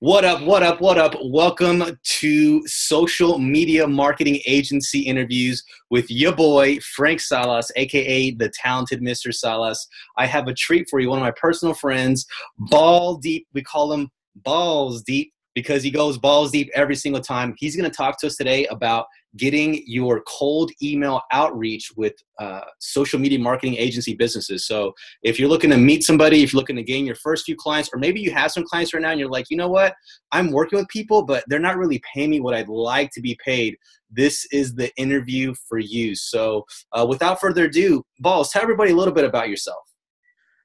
What up, what up, what up? Welcome to Social Media Marketing Agency Interviews with your boy, Frank Salas, aka the talented Mr. Salas. I have a treat for you, one of my personal friends, Ball Deep. We call him Balls Deep because he goes balls deep every single time. He's going to talk to us today about getting your cold email outreach with social media marketing agency businesses. So if you're looking to meet somebody, if you're looking to gain your first few clients, or maybe you have some clients right now and you're like, you know what, I'm working with people, but they're not really paying me what I'd like to be paid. This is the interview for you. So without further ado, Balls, tell everybody a little bit about yourself.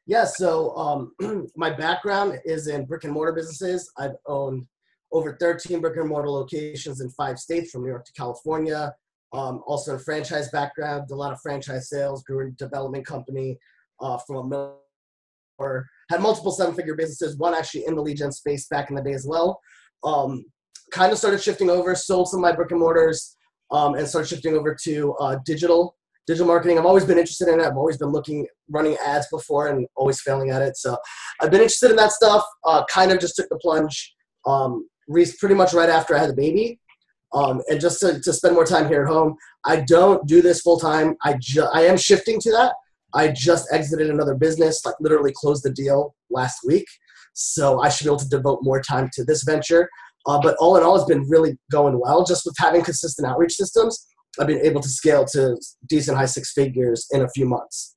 Yeah, so my background is in brick and mortar businesses. I've owned over 13 brick and mortar locations in 5 states, from New York to California. Also a franchise background, did a lot of franchise sales, grew a development company from a million, or had multiple 7-figure businesses, one actually in the lead gen space back in the day as well. Kind of started shifting over, sold some of my brick and mortars, and started shifting over to digital marketing. I've always been interested in it. I've always been running ads before and always failing at it. So I've been interested in that stuff, kind of just took the plunge pretty much right after I had the baby. And just to spend more time here at home. I don't do this full time. I am shifting to that. I just exited another business, like literally closed the deal last week. So I should be able to devote more time to this venture. But all in all, it's been really going well. Just with having consistent outreach systems, I've been able to scale to decent high 6 figures in a few months.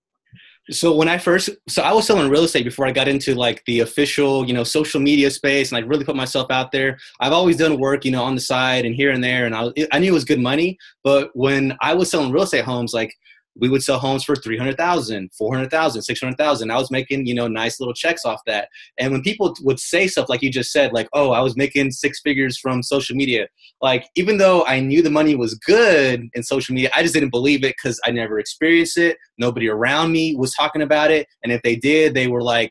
So I was selling real estate before I got into like the official, social media space and like really put myself out there. I've always done work, on the side and here and there. And I knew it was good money, but when I was selling real estate homes, like we would sell homes for $300,000, $400,000, $600,000. I was making, nice little checks off that. And when people would say stuff like you just said, like, oh, I was making 6 figures from social media, like, even though I knew the money was good in social media, I just didn't believe it because I never experienced it. Nobody around me was talking about it. And if they did, they were like,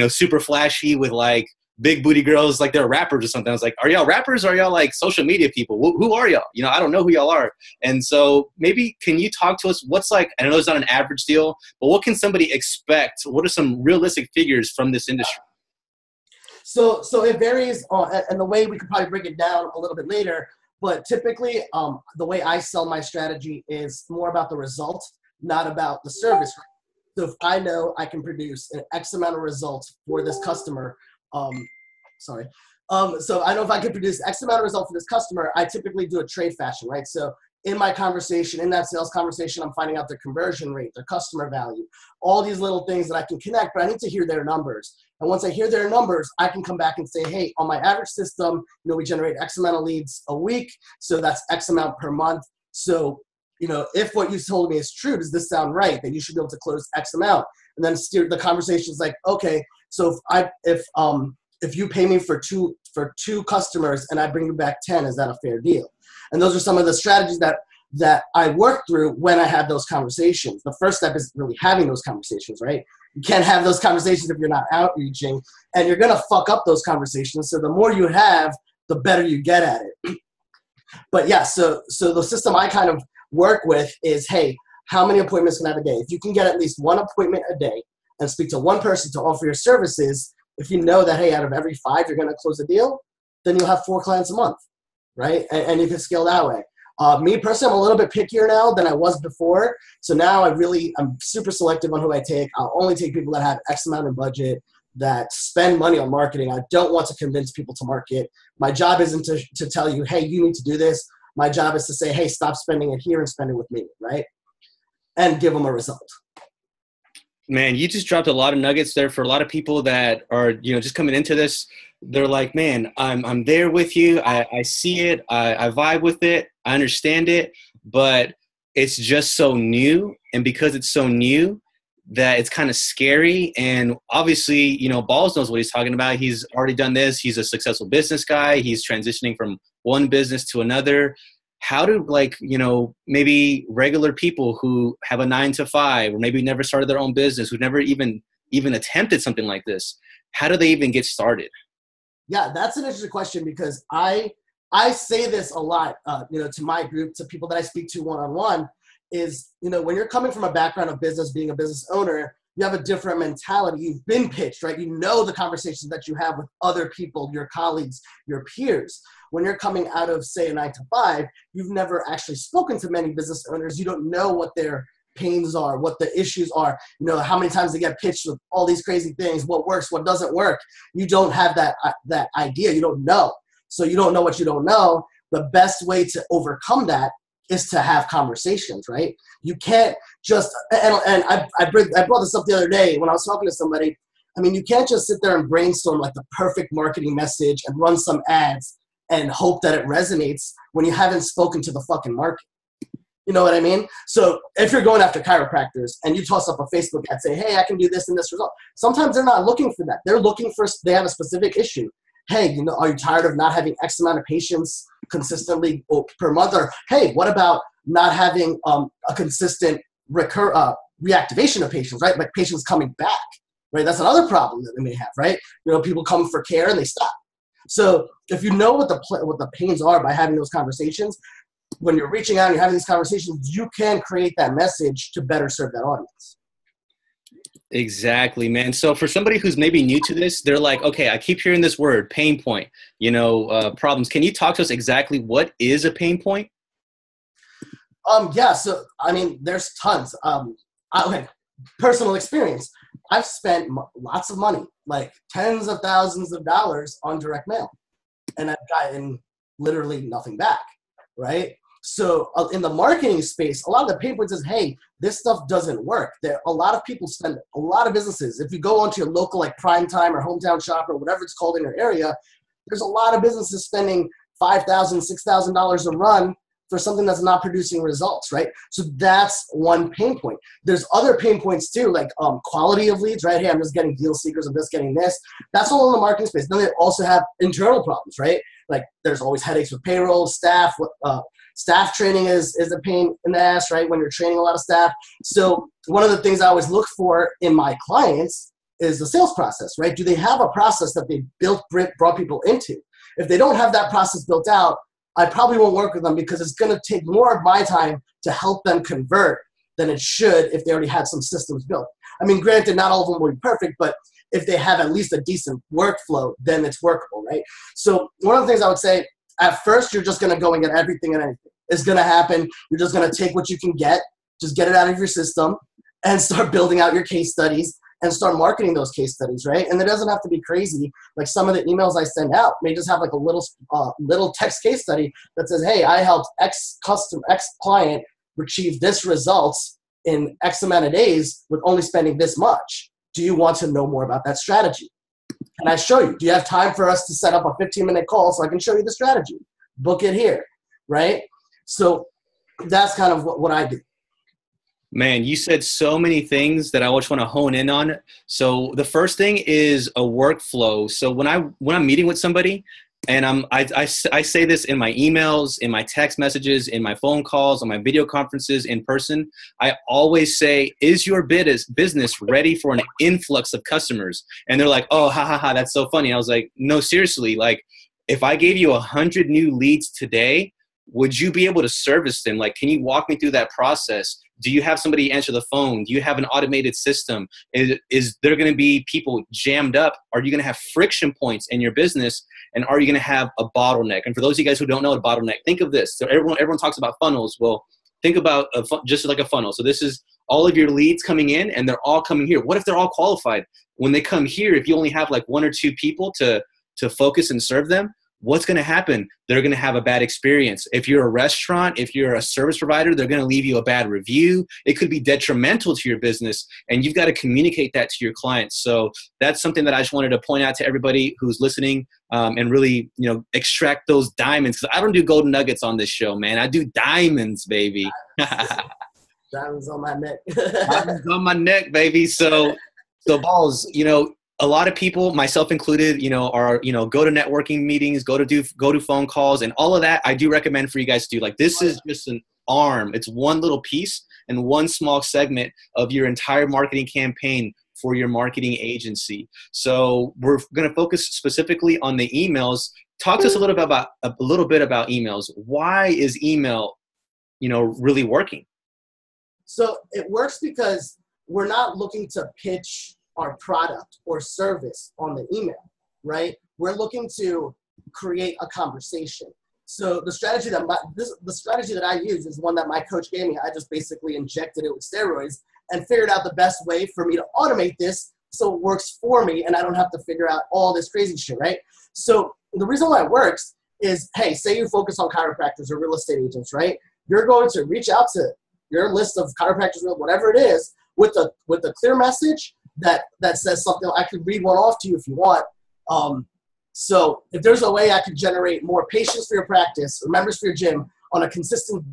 super flashy with like big booty girls, like they're rappers or something. I was like, are y'all rappers or are y'all like social media people? Who are y'all? I don't know who y'all are. And so maybe can you talk to us, what's like, I know it's not an average deal, but what can somebody expect? What are some realistic figures from this industry? So it varies, and the way we could probably break it down a little bit later, but typically the way I sell my strategy is more about the result, not about the service. So if I know I can produce an X amount of results for this customer, so I know if I can produce X amount of results for this customer, I typically do a trade fashion, right? So in my conversation, in that sales conversation, I'm finding out their conversion rate, their customer value, all these little things that I can connect, but I need to hear their numbers. And once I hear their numbers, I can come back and say, hey, on my average system, we generate X amount of leads a week. So that's X amount per month. So, if what you told me is true, does this sound right? That you should be able to close X amount. And then steer the conversation is like, okay, so if you pay me for two customers and I bring you back 10, is that a fair deal? And those are some of the strategies that I work through when I have those conversations. The first step is really having those conversations, right? You can't have those conversations if you're not outreaching, and you're going to fuck up those conversations. So the more you have, the better you get at it. But yeah, so the system I kind of work with is, hey, how many appointments can I have a day? If you can get at least one appointment a day and speak to one person to offer your services, if you know that, hey, out of every 5, you're going to close a deal, then you'll have 4 clients a month, right? And you can scale that way. Me personally, I'm a little bit pickier now than I was before. So now I'm super selective on who I take. I'll only take people that have X amount of budget, that spend money on marketing. I don't want to convince people to market. My job isn't to tell you, hey, you need to do this. My job is to say, hey, stop spending it here and spend it with me, right? And give them a result. Man, you just dropped a lot of nuggets there for a lot of people that are, just coming into this. They're like, man, I'm there with you. I see it. I vibe with it. I understand it, but it's just so new. And because it's so new, that it's kind of scary. And obviously, Balls knows what he's talking about. He's already done this. He's a successful business guy. He's transitioning from one business to another. How do maybe regular people who have a 9-to-5 or maybe never started their own business, who've never even attempted something like this, how do they even get started? Yeah, that's an interesting question because I say this a lot, to my group, to people that I speak to one-on-one is, when you're coming from a background of business, being a business owner, You have a different mentality. You've been pitched, right? You know the conversations that you have with other people, your colleagues, your peers. When you're coming out of, say, a 9-to-5, you've never actually spoken to many business owners. You don't know what their pains are, what the issues are, you know, how many times they get pitched with all these crazy things, what works, what doesn't work. You don't have that idea. You don't know. So you don't know what you don't know. The best way to overcome that is to have conversations, right? You can't just, and I brought this up the other day when I was talking to somebody. I mean, you can't just sit there and brainstorm like the perfect marketing message and run some ads and hope that it resonates when you haven't spoken to the fucking market. You know what I mean? So if you're going after chiropractors and you toss up a Facebook ad, say, hey, I can do this and this result. Sometimes they're not looking for that. They're looking for, they have a specific issue. Hey, you know, are you tired of not having X amount of patients consistently per month? Or, hey, what about not having a consistent reactivation of patients, right? Like patients coming back, right? That's another problem that they may have, right? You know, people come for care and they stop. So if you know what the pains are by having those conversations, when you're reaching out and you're having these conversations, you can create that message to better serve that audience. Exactly, man. So for somebody who's maybe new to this, they're like, okay, I keep hearing this word, pain point, you know, problems. Can you talk to us exactly what is a pain point? Yeah, so, I mean, there's tons. Okay, personal experience. I've spent lots of money, like tens of thousands of dollars on direct mail, and I've gotten literally nothing back, right? So in the marketing space, a lot of the pain points is, hey, this stuff doesn't work. A lot of people spend, a lot of businesses, if you go onto your local like Prime Time or Hometown Shop or whatever it's called in your area, there's a lot of businesses spending $5,000, $6,000 a run for something that's not producing results, right? So that's one pain point. There's other pain points too, like quality of leads, right? Hey, I'm just getting deal seekers, I'm just getting this. That's all in the marketing space. Then they also have internal problems, right? Like there's always headaches with payroll, staff. Staff training is a pain in the ass, right? When you're training a lot of staff. So one of the things I always look for in my clients is the sales process, right? Do they have a process that they brought people into? If they don't have that process built out, I probably won't work with them because it's going to take more of my time to help them convert than it should if they already had some systems built. I mean, granted, not all of them will be perfect, but if they have at least a decent workflow, then it's workable, right? So one of the things I would say, at first, you're just going to go and get everything and anything. It's going to happen. You're just going to take what you can get, just get it out of your system, and start building out your case studies and start marketing those case studies, right? And it doesn't have to be crazy. Like some of the emails I send out may just have like a little text case study that says, hey, I helped X client achieve this results in X amount of days with only spending this much. Do you want to know more about that strategy? And I show you. Do you have time for us to set up a 15-minute call so I can show you the strategy? Book it here, right? So that's kind of what I do. Man, you said so many things that I just want to hone in on. So the first thing is a workflow. So when I'm meeting with somebody, and I say this in my emails, in my text messages, in my phone calls, on my video conferences, in person, I always say, is your business ready for an influx of customers? And they're like, oh, ha, ha, ha, that's so funny. I was like, no, seriously, like if I gave you 100 new leads today, would you be able to service them? Like, can you walk me through that process? Do you have somebody answer the phone? Do you have an automated system? Is there going to be people jammed up? Are you going to have friction points in your business? And are you going to have a bottleneck? And for those of you guys who don't know a bottleneck, think of this. So everyone talks about funnels. Well, think about just like a funnel. So this is all of your leads coming in and they're all coming here. What if they're all qualified? When they come here, if you only have like one or two people to focus and serve them, what's going to happen? They're going to have a bad experience. If you're a restaurant, if you're a service provider, they're going to leave you a bad review. It could be detrimental to your business, and you've got to communicate that to your clients. So that's something that I just wanted to point out to everybody who's listening, and really, extract those diamonds. Because I don't do golden nuggets on this show, man. I do diamonds, baby. Diamonds on my neck. Diamonds on my neck, baby. So balls, a lot of people, myself included, are, go to networking meetings, go to phone calls, and all of that. I do recommend for you guys to do. Like, this is just an arm. It's one little piece and one small segment of your entire marketing campaign for your marketing agency. So we're going to focus specifically on the emails. Talk to us a little bit about emails. Why is email, really working? So it works because we're not looking to pitch our product or service on the email, right? We're looking to create a conversation. So the strategy that I use is one that my coach gave me. I just basically injected it with steroids and figured out the best way for me to automate this so it works for me and I don't have to figure out all this crazy shit, right? So the reason why it works is, hey, say you focus on chiropractors or real estate agents, right? You're going to reach out to your list of chiropractors, whatever it is, with a clear message that says something. I could read one off to you if you want. So if there's a way I could generate more patients for your practice or members for your gym on a consistent,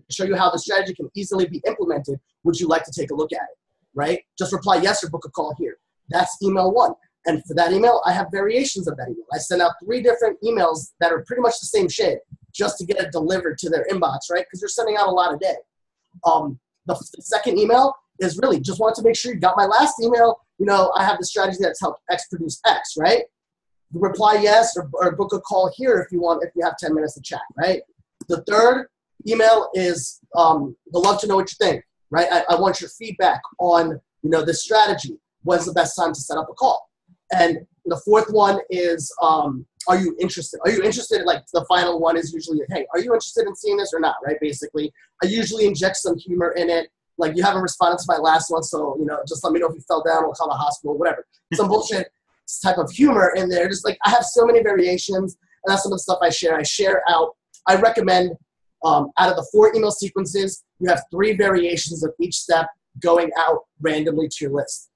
show you how the strategy can easily be implemented, would you like to take a look at it, right? Just reply yes or book a call here. That's email one. And for that email, I have variations of that email. I send out 3 different emails that are pretty much the same shit just to get it delivered to their inbox, right? Because they're sending out a lot a day. The second email is really just wanted to make sure you got my last email. You know, I have the strategy that's helped X produce X, right? Reply yes or book a call here if you have 10 minutes to chat, right? The third email is the love to know what you think, right? I want your feedback on, this strategy. When's the best time to set up a call? And the fourth one is, are you interested? Are you interested? Like the final one is usually, hey, are you interested in seeing this or not, right? Basically, I usually inject some humor in it. Like, you haven't responded to my last one, so, just let me know if you fell down, we'll call the hospital, whatever. Some bullshit type of humor in there. Just like, I have so many variations, and that's some of the stuff I share. I recommend out of the 4 email sequences, you have 3 variations of each step going out randomly to your list.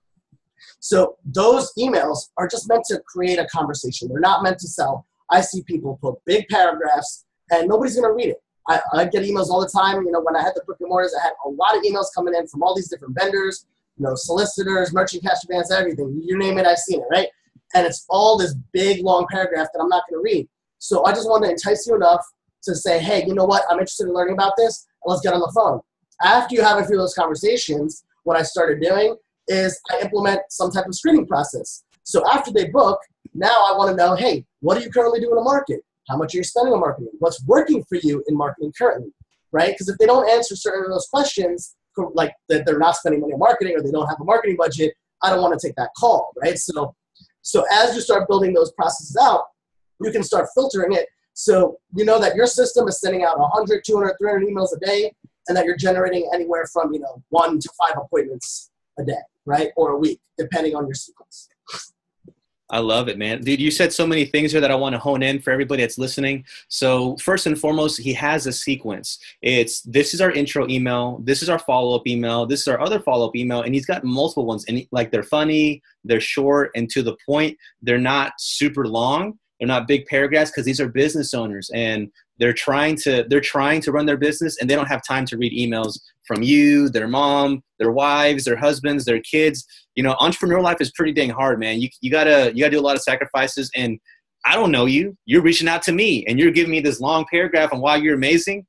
So those emails are just meant to create a conversation. They're not meant to sell. I see people put big paragraphs, and nobody's going to read it. I get emails all the time. When I had the brick and mortars, I had a lot of emails coming in from all these different vendors, solicitors, merchant cash advance, everything. You name it, I've seen it, right? And it's all this big, long paragraph that I'm not going to read. So I just want to entice you enough to say, hey, you know what? I'm interested in learning about this. Let's get on the phone. After you have a few of those conversations, what I started doing is I implement some type of screening process. So after they book, now I want to know, hey, what are you currently doing in the market? How much are you spending on marketing? What's working for you in marketing currently, right? Because if they don't answer certain of those questions, like that they're not spending money on marketing or they don't have a marketing budget, I don't want to take that call, right? So as you start building those processes out, you can start filtering it. So you know that your system is sending out 100, 200, 300 emails a day, and that you're generating anywhere from 1 to 5 appointments a day, right? Or a week, depending on your sequence. I love it, man. Dude, you said so many things here that I want to hone in for everybody that's listening. So first and foremost, he has a sequence. This is our intro email. This is our follow-up email. This is our other follow-up email. And he's got multiple ones. And they're funny, they're short and to the point. They're not super long. They're not big paragraphs because these are business owners and they're trying to run their business and they don't have time to read emails from you, their mom, their wives, their husbands, their kids. Entrepreneurial life is pretty dang hard, man. You gotta do a lot of sacrifices, and I don't know you. You're reaching out to me and you're giving me this long paragraph on why you're amazing.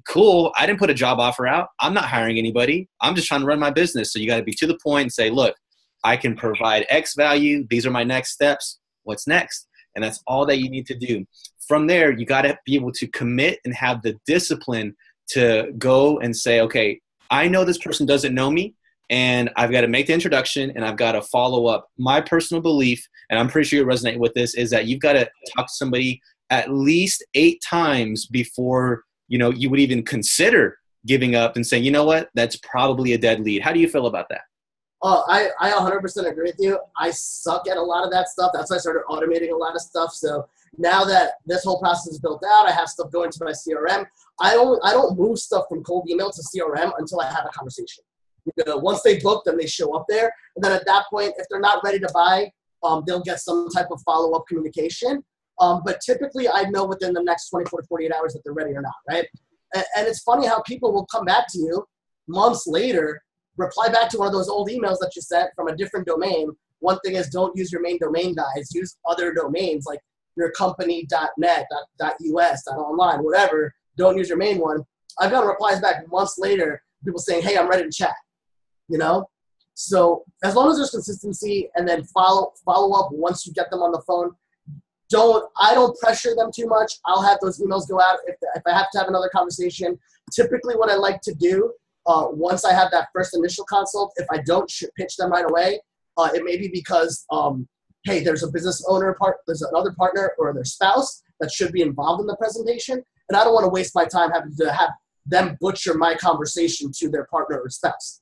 Cool. I didn't put a job offer out. I'm not hiring anybody. I'm just trying to run my business. So you got to be to the point and say, look, I can provide X value. These are my next steps. What's next? And that's all that you need to do. From there, you got to be able to commit and have the discipline to go and say, okay, I know this person doesn't know me, and I've got to make the introduction and I've got to follow up. My personal belief, and I'm pretty sure you resonate with this, is that you've got to talk to somebody at least 8 times before, you would even consider giving up and saying, you know what, that's probably a dead lead. How do you feel about that? I 100% agree with you. I suck at a lot of that stuff. That's why I started automating a lot of stuff. So now that this whole process is built out, I have stuff going to my CRM. I don't move stuff from cold email to CRM until I have a conversation. Once they book, then they show up there. And then at that point, if they're not ready to buy, they'll get some type of follow-up communication. But typically, I know within the next 24 to 48 hours that they're ready or not, right? And it's funny how people will come back to you months later, reply back to one of those old emails that you sent from a different domain. One thing is, don't use your main domain, guys. Use other domains like your company.net, .us, .online, whatever. Don't use your main one. I've got replies back months later, people saying, hey, I'm ready to chat. So as long as there's consistency and then follow up once you get them on the phone, I don't pressure them too much. I'll have those emails go out if I have to have another conversation. Typically what I like to do Once I have that first initial consult, if I don't pitch them right away, it may be because, hey, there's a business owner there's another partner or their spouse that should be involved in the presentation. And I don't want to waste my time having to have them butcher my conversation to their partner or spouse.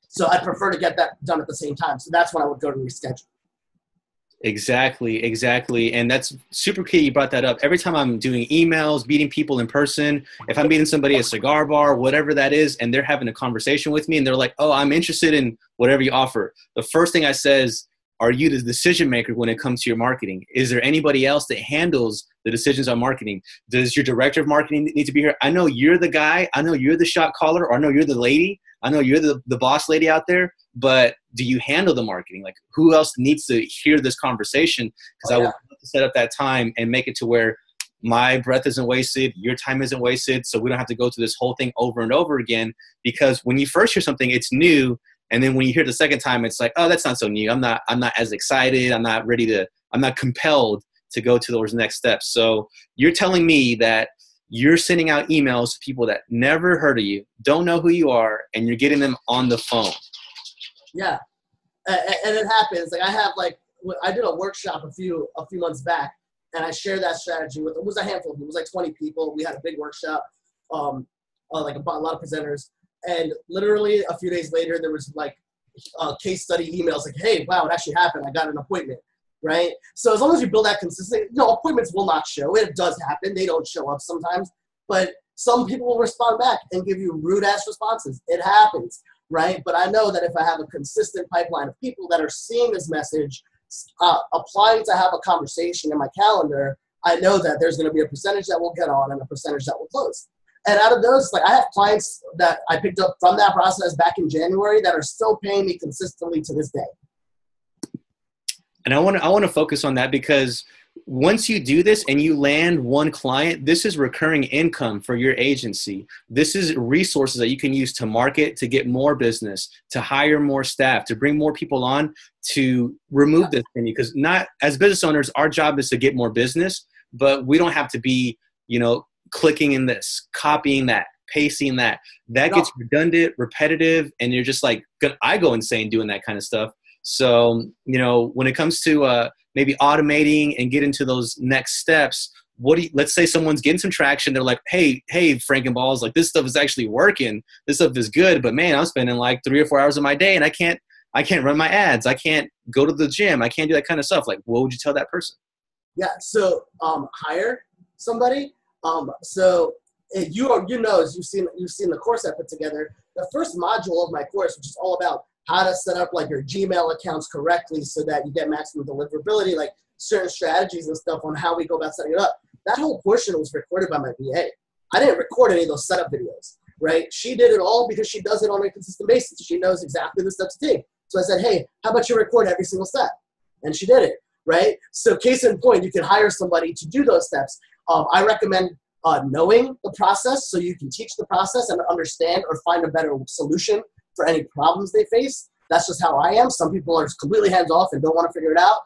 So I'd prefer to get that done at the same time. So that's when I would go to reschedule. Exactly. And that's super key. You brought that up. Every time I'm doing emails, meeting people in person, if I'm meeting somebody at a cigar bar, whatever that is, and they're having a conversation with me and they're like, oh, I'm interested in whatever you offer. The first thing I say is, are you the decision maker when it comes to your marketing? Is there anybody else that handles the decisions on marketing? Does your director of marketing need to be here? I know you're the guy. I know you're the shot caller, or I know you're the lady. I know you're the boss lady out there, but do you handle the marketing? Like, who else needs to hear this conversation? Because I would set up that time and make it to where my breath isn't wasted, your time isn't wasted, so we don't have to go through this whole thing over and over again. Because when you first hear something, it's new. And then when you hear the second time, it's like, oh, that's not so new. I'm not as excited. I'm not compelled to go to those next steps. So you're telling me that you're sending out emails to people that never heard of you, don't know who you are, and you're getting them on the phone. Yeah. And it happens. I did a workshop a few months back, and I shared that strategy with, it was a handful of people. It was like 20 people. We had a big workshop, a lot of presenters. And literally a few days later, there was case study emails like, hey, wow, it actually happened. I got an appointment, right? So as long as you build that consistency, appointments will not show. It does happen. They don't show up sometimes. But some people will respond back and give you rude-ass responses. It happens, right? But I know that if I have a consistent pipeline of people that are seeing this message, applying to have a conversation in my calendar, I know that there's going to be a percentage that will get on and a percentage that will close. And out of those, I have clients that I picked up from that process back in January that are still paying me consistently to this day. And I want to focus on that, because once you do this and you land one client, this is recurring income for your agency. This is resources that you can use to market, to get more business, to hire more staff, to bring more people on, to remove this thing. Because not as business owners, our job is to get more business, but we don't have to be, clicking in this, copying that, pasting that. That gets redundant, repetitive, and you're just like, I go insane doing that kind of stuff. So, when it comes to maybe automating and get into those next steps, let's say someone's getting some traction. They're like, hey, Frankenballs, like, this stuff is actually working. This stuff is good, but man, I'm spending 3 or 4 hours of my day and I can't run my ads. I can't go to the gym. I can't do that kind of stuff. Like, what would you tell that person? Yeah. So, hire somebody. So as you've seen the course I put together. The first module of my course, which is all about how to set up your Gmail accounts correctly so that you get maximum deliverability, certain strategies and stuff on how we go about setting it up. That whole portion was recorded by my VA. I didn't record any of those setup videos, right? She did it all because she does it on a consistent basis. She knows exactly the steps to take. So I said, hey, how about you record every single step? And she did it, right? So case in point, you can hire somebody to do those steps. I recommend knowing the process so you can teach the process and understand or find a better solution for any problems they face. That's just how I am. Some people are just completely hands off and don't want to figure it out.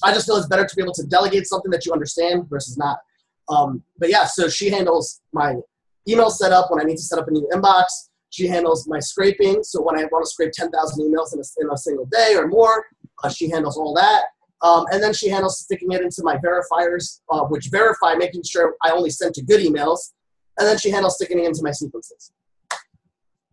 I just feel it's better to be able to delegate something that you understand versus not. But yeah, so she handles my email setup when I need to set up a new inbox. She handles my scraping. So when I want to scrape 10,000 emails in a single day or more, she handles all that. And then she handles sticking it into my verifiers, which verify making sure I only send to good emails. And then she handles sticking it into my sequences.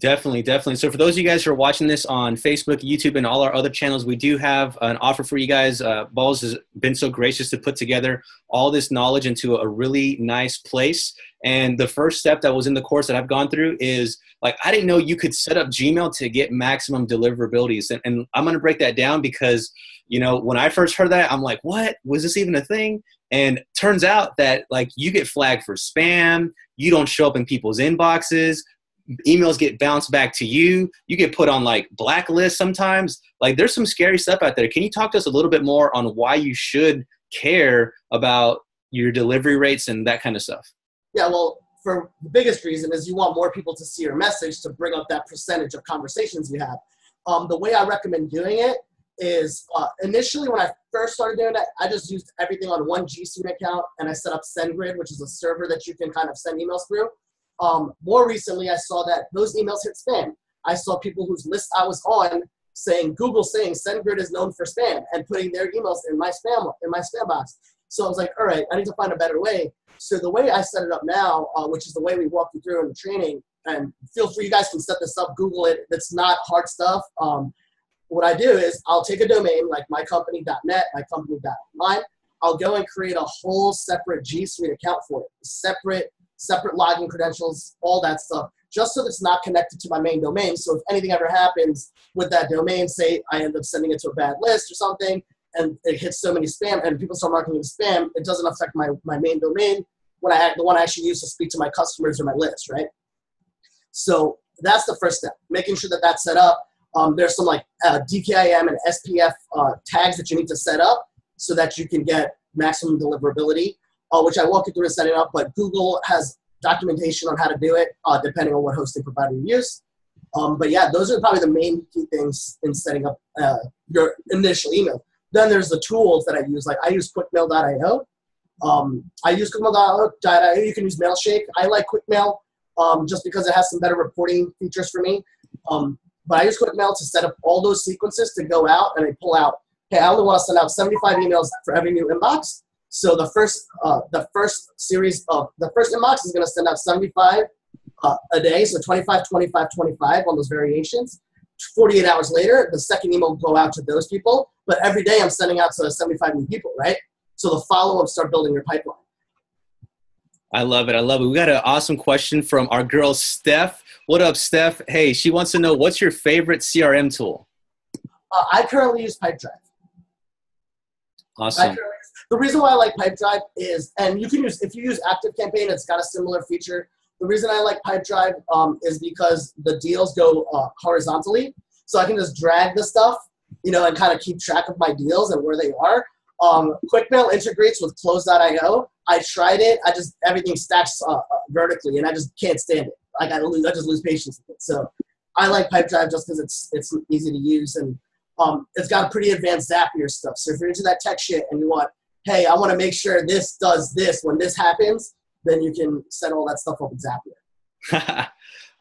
Definitely. So for those of you guys who are watching this on Facebook, YouTube, and all our other channels, we do have an offer for you guys. Balls has been so gracious to put together all this knowledge into a really nice place. And the first step that was in the course that I've gone through is, I didn't know you could set up Gmail to get maximum deliverabilities. And I'm going to break that down because, when I first heard that, I'm like, what? Was this even a thing? And turns out that, you get flagged for spam. You don't show up in people's inboxes. Emails get bounced back to you. You get put on blacklists sometimes. There's some scary stuff out there. Can you talk to us a little bit more on why you should care about your delivery rates and that kind of stuff? Yeah, well, for the biggest reason is you want more people to see your message to bring up that percentage of conversations you have. The way I recommend doing it is initially when I first started doing that, I just used everything on one G Suite account and I set up SendGrid, which is a server that you can kind of send emails through. More recently, I saw that those emails hit spam. I saw people whose list I was on saying, Google saying SendGrid is known for spam and putting their emails in my spam box. So I was like, all right, I need to find a better way. So the way I set it up now, which is the way we walk you through in the training, and feel free, you guys can set this up, Google it. It's not hard stuff. What I do is I'll take a domain like mycompany.net, mycompany.online. I'll go and create a whole separate G Suite account for it, separate login credentials, all that stuff, just so that it's not connected to my main domain. So if anything ever happens with that domain, say I end up sending it to a bad list or something, and it hits so many spam, and people start marking it as spam, it doesn't affect my main domain, the one I actually use to speak to my customers or my list, right? So that's the first step, making sure that that's set up. There's some like DKIM and SPF tags that you need to set up so that you can get maximum deliverability, which I walk you through in setting up, but Google has documentation on how to do it, depending on what hosting provider you use. But yeah, those are probably the main key things in setting up your initial email. Then there's the tools that I use. Like I use quickmail.io. I use quickmail.io. You can use Mailshake. I like Quickmail just because it has some better reporting features for me. But I use Quickmail to set up all those sequences to go out, and they pull out, hey, I only want to send out 75 emails for every new inbox. So the first inbox is going to send out 75 a day, so 25, 25, 25 on those variations. 48 hours later, the second email will go out to those people, but every day I'm sending out to 75 new people, right? So the follow-up start building your pipeline. I love it. I love it. We got an awesome question from our girl, Steph. What up, Steph? Hey, she wants to know, what's your favorite CRM tool? I currently use Pipedrive. Awesome. The reason why I like Pipedrive is, and you can use, if you use ActiveCampaign, it's got a similar feature. The reason I like Pipedrive is because the deals go horizontally. So I can just drag the stuff, and kind of keep track of my deals and where they are. Quickmail integrates with Close.io. I tried it. Everything stacks vertically, and I just can't stand it. I just lose patience with it. So I like Pipedrive just because it's easy to use, and it's got pretty advanced Zapier stuff. So if you're into that tech shit and you want, hey, I want to make sure this does this when this happens, then you can set all that stuff up in Zapier.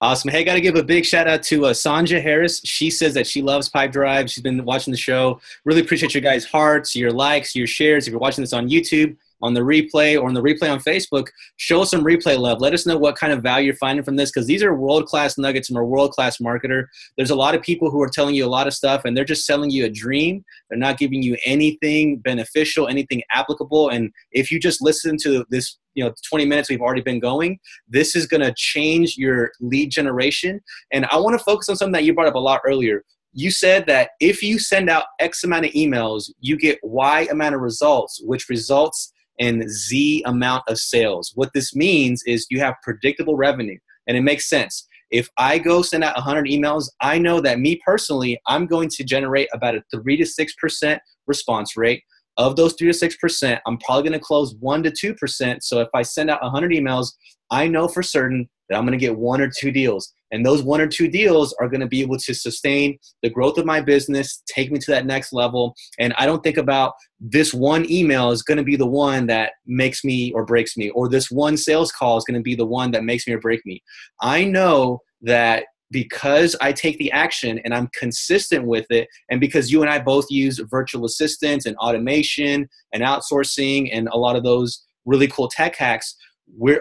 Awesome. Hey, got to give a big shout out to Sanja Harris. She says that she loves Pipedrive. She's been watching the show. Really appreciate your guys' hearts, your likes, your shares. If you're watching this on YouTube, on the replay, or on the replay on Facebook, show us some replay love. Let us know what kind of value you're finding from this, because these are world-class nuggets from a world-class marketer. There's a lot of people who are telling you a lot of stuff, and they're just selling you a dream. They're not giving you anything beneficial, anything applicable. And if you just listen to this, 20 minutes we've already been going, this is going to change your lead generation. And I want to focus on something that you brought up a lot earlier. You said that if you send out X amount of emails, you get Y amount of results, which results in Z amount of sales. What this means is you have predictable revenue, and it makes sense. If I go send out 100 emails, I know that me personally, I'm going to generate about a 3 to 6% response rate. Of those 3 to 6%, I'm probably going to close 1 to 2%. So if I send out 100 emails, I know for certain that I'm going to get 1 or 2 deals. And those 1 or 2 deals are going to be able to sustain the growth of my business, take me to that next level. And I don't think about this one email is going to be the one that makes me or breaks me, or this one sales call is going to be the one that makes me or break me. I know that because I take the action and I'm consistent with it, and because you and I both use virtual assistants and automation and outsourcing and a lot of those really cool tech hacks,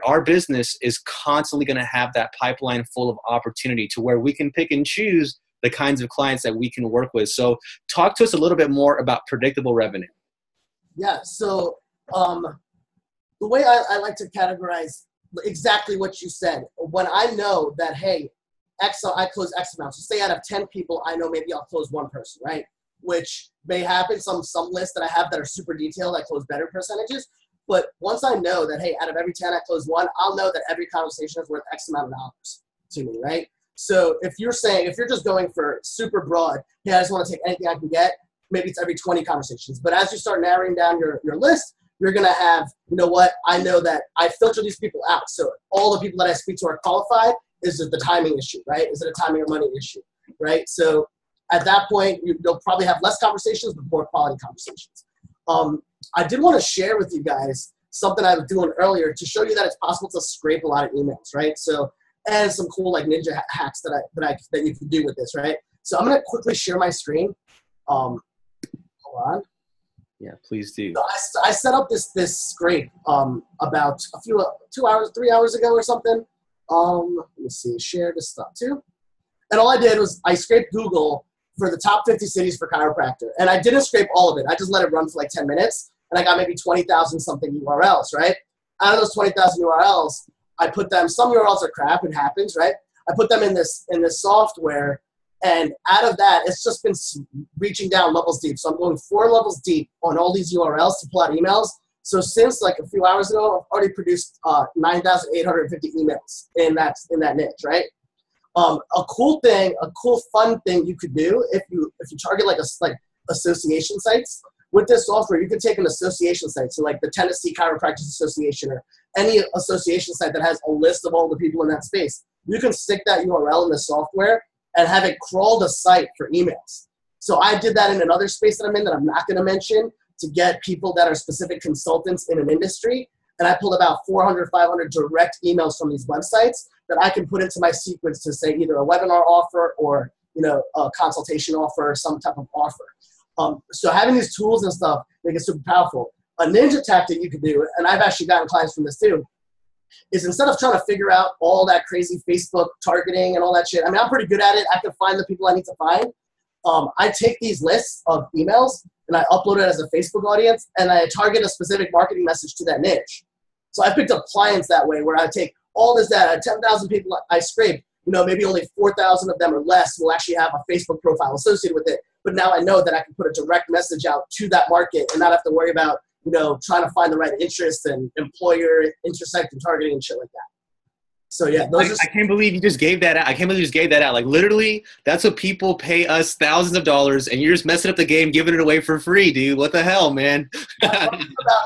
our business is constantly going to have that pipeline full of opportunity to where we can pick and choose the kinds of clients that we can work with. So talk to us a little bit more about predictable revenue. Yeah, so the way I like to categorize exactly what you said, when I know that, hey, I close X amount. So say out of 10 people, I know maybe I'll close 1 person, right? Which may happen. Some lists that I have that are super detailed, I close better percentages. But once I know that, hey, out of every 10 I close 1, I'll know that every conversation is worth X amount of dollars to me, right? So if you're just going for super broad, hey, I just want to take anything I can get, maybe it's every 20 conversations. But as you start narrowing down your list, you're going to have, I know that I filter these people out. So all the people that I speak to are qualified. Is it the timing issue, right? Is it a timing or money issue, right? So at that point, you'll probably have less conversations, but more quality conversations. I did want to share with you guys something I was doing earlier to show you that it's possible to scrape a lot of emails, right? So, and some cool like ninja hacks that you can do with this, right? So I'm gonna quickly share my screen. Hold on. Yeah, please do. So I set up this scrape about 3 hours ago or something. Let me see, share this stuff too. And all I did was I scraped Google for the top 50 cities for chiropractor. And I didn't scrape all of it. I just let it run for like 10 minutes. And I got maybe 20,000 something URLs, right? Out of those 20,000 URLs, I put them, some URLs are crap, it happens, right? I put them in this software. And out of that, it's just been reaching down levels deep. So I'm going 4 levels deep on all these URLs to pull out emails. So since like a few hours ago, I've already produced 9,850 emails in that niche, right? A cool fun thing you could do if you target like association sites with this software, you could take an association site, so like the Tennessee Chiropractic Association or any association site that has a list of all the people in that space. You can stick that URL in the software and have it crawl the site for emails. So I did that in another space that I'm in that I'm not going to mention to get people that are specific consultants in an industry. And I pulled about 400, 500 direct emails from these websites that I can put into my sequence to say either a webinar offer or, a consultation offer or some type of offer. So having these tools and stuff make it super powerful. A ninja tactic you could do, and I've actually gotten clients from this too, is instead of trying to figure out all that crazy Facebook targeting and all that shit, I mean, I'm pretty good at it. I can find the people I need to find. I take these lists of emails and I upload it as a Facebook audience and I target a specific marketing message to that niche. So I picked up clients that way where I take all this data, 10,000 people I scraped, maybe only 4,000 of them or less will actually have a Facebook profile associated with it. But now I know that I can put a direct message out to that market and not have to worry about, trying to find the right interest and employer intersect and targeting and shit like that. So yeah, I can't believe you just gave that out. I can't believe you just gave that out. Like literally, that's what people pay us thousands of dollars, and you're just messing up the game, giving it away for free, dude. What the hell, man? About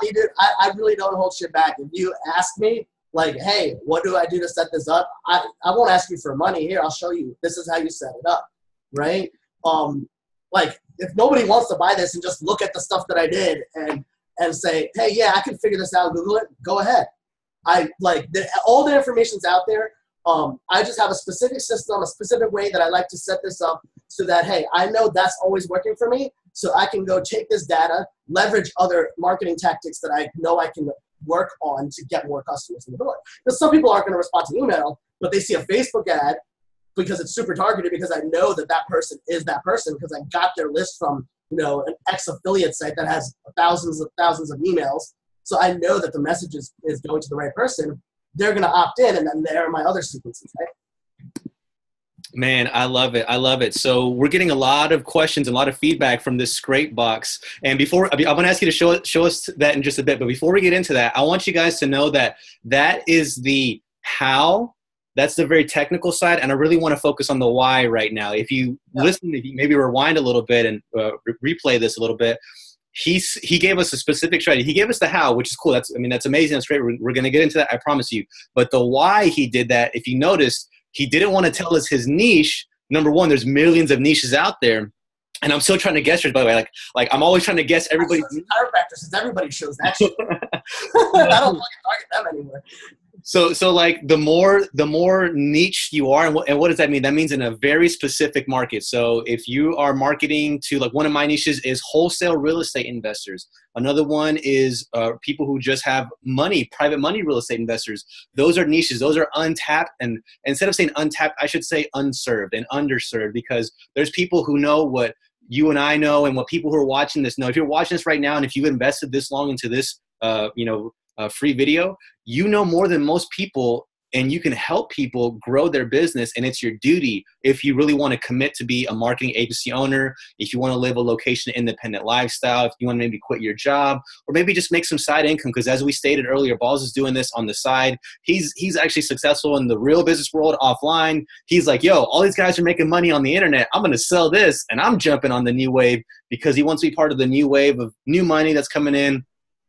me, dude, I really don't hold shit back. If you ask me, like, hey, what do I do to set this up? I won't ask you for money. Here, I'll show you. This is how you set it up, right? Like if nobody wants to buy this and just look at the stuff that I did and say, hey, yeah, I can figure this out, Google it, go ahead. All the information's out there. I just have a specific system, a specific way that I like to set this up so that, hey, I know that's always working for me. So I can go take this data, leverage other marketing tactics that I know I can work on to get more customers in the door. Because some people aren't going to respond to email, but they see a Facebook ad because it's super targeted because I know that person is that person because I got their list from, an ex-affiliate site that has thousands of emails. So I know that the message is going to the right person. They're going to opt in, and then there are my other sequences, right? Man, I love it. I love it. So we're getting a lot of questions, a lot of feedback from this Scrapebox. And I'm going to ask you to show us that in just a bit. But before we get into that, I want you guys to know that is the how. That's the very technical side. And I really want to focus on the why right now. If you listen, if you maybe rewind a little bit and replay this a little bit, he gave us a specific strategy. He gave us the how, which is cool. That's amazing. That's great. We're going to get into that. I promise you. But the why he did that, if you noticed, he didn't want to tell us his niche. Number one, there's millions of niches out there. And I'm still trying to guess yours, by the way. Like I'm always trying to guess everybody's chiropractor since everybody shows that shit. I don't fucking target them anymore. So like the more niche you are, and what does that mean? That means in a very specific market. So if you are marketing to, like, one of my niches is wholesale real estate investors. Another one is people who just have money, private money real estate investors. Those are niches. Those are untapped. And instead of saying untapped, I should say unserved and underserved, because there's people who know what you and I know and what people who are watching this know. If you're watching this right now and if you've invested this long into this, free video, you know more than most people, and you can help people grow their business. And it's your duty, if you really want to commit to be a marketing agency owner, if you want to live a location independent lifestyle, if you want to maybe quit your job, or maybe just make some side income. Because as we stated earlier, Balls is doing this on the side. He's actually successful in the real business world offline. He's like, yo, all these guys are making money on the internet. I'm going to sell this, and I'm jumping on the new wave because he wants to be part of the new wave of new money that's coming in.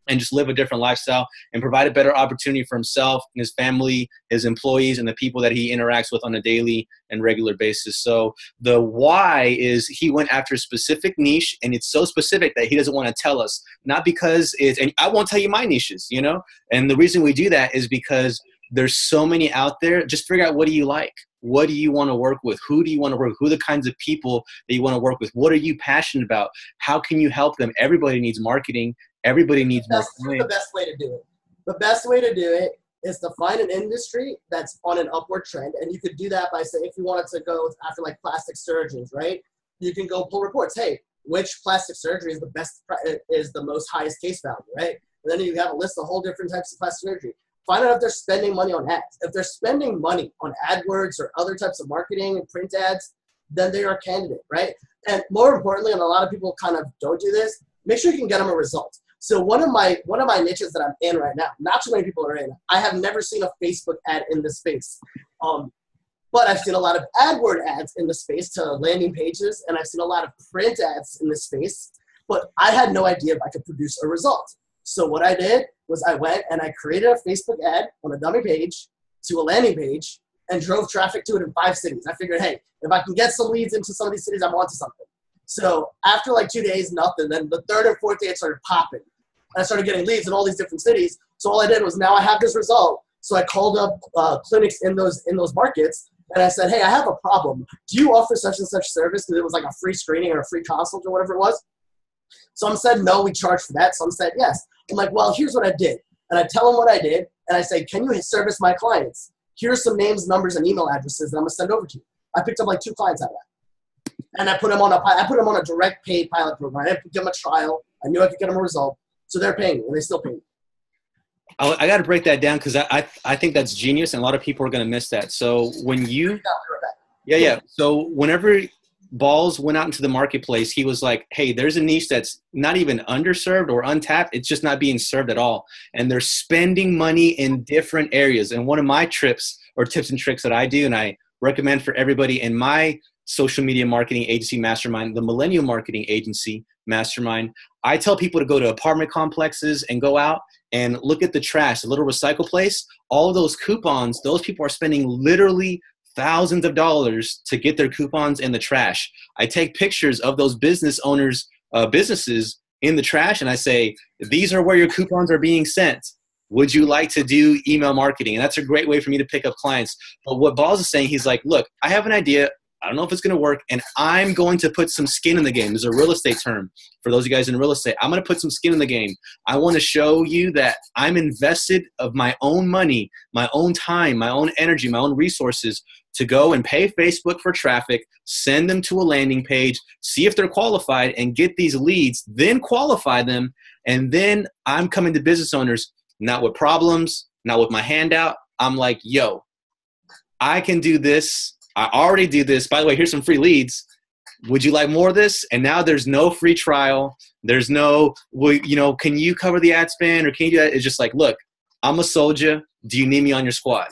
and just live a different lifestyle and provide a better opportunity for himself and his family, his employees, and the people that he interacts with on a daily and regular basis. So the why is he went after a specific niche, and it's so specific that he doesn't want to tell us, not because it's, and I won't tell you my niches, you know? And the reason we do that is because there's so many out there. Just figure out, what do you like? What do you want to work with? Who do you want to work with? Who are the kinds of people that you want to work with? What are you passionate about? How can you help them? Everybody needs marketing. Everybody needs more. That's the best way to do it. The best way to do it is to find an industry that's on an upward trend. And you could do that by saying, if you wanted to go after like plastic surgeons, right? You can go pull reports. Hey, which plastic surgery is the best, is the most highest case value, right? And then you have a list of whole different types of plastic surgery. Find out if they're spending money on ads. If they're spending money on AdWords or other types of marketing and print ads, then they are a candidate, right? And more importantly, and a lot of people kind of don't do this, make sure you can get them a result. So one of my niches that I'm in right now, not too many people are in. I have never seen a Facebook ad in this space. But I've seen a lot of AdWord ads in the space to landing pages, and I've seen a lot of print ads in this space, but I had no idea if I could produce a result. So what I did was I went and I created a Facebook ad on a dummy page to a landing page and drove traffic to it in 5 cities. I figured, hey, if I can get some leads into some of these cities, I'm onto something. So after like 2 days, nothing. Then the third and fourth day, it started popping. And I started getting leads in all these different cities. So all I did was, now I have this result. So I called up clinics in those markets, and I said, hey, I have a problem. Do you offer such and such service? Because it was like a free screening or a free consult or whatever it was. Some said, no, we charge for that. Some said, yes. I'm like, well, here's what I did. And I tell them what I did. And I say, can you service my clients? Here's some names, numbers, and email addresses that I'm going to send over to you. I picked up like 2 clients out of that. And I put them on a direct paid pilot program. I didn't give them a trial. I knew I could get them a result. So they're paying me, and they still pay me. I got to break that down, because I think that's genius, and a lot of people are going to miss that. So when you – yeah. So whenever Balls went out into the marketplace, he was like, hey, there's a niche that's not even underserved or untapped. It's just not being served at all. And they're spending money in different areas. And one of my tips and tricks that I do, and I recommend for everybody in my social media marketing agency mastermind, the Millennial Marketing Agency Mastermind, I tell people to go to apartment complexes and go out and look at the trash, the little recycle place. All those coupons, those people are spending literally thousands of dollars to get their coupons in the trash. I take pictures of those business owners' businesses in the trash, and I say, these are where your coupons are being sent. Would you like to do email marketing? And that's a great way for me to pick up clients. But what Balls is saying, he's like, look, I have an idea. I don't know if it's going to work, and I'm going to put some skin in the game. There's a real estate term for those of you guys in real estate. I'm going to put some skin in the game. I want to show you that I'm invested of my own money, my own time, my own energy, my own resources to go and pay Facebook for traffic, send them to a landing page, see if they're qualified, and get these leads, then qualify them. And then I'm coming to business owners, not with problems, not with my handout. I'm like, yo, I can do this. I already do this. By the way, here's some free leads. Would you like more of this? And now there's no free trial. There's no, well, you know, can you cover the ad spend, or can you do that? It's just like, look, I'm a soldier. Do you need me on your squad?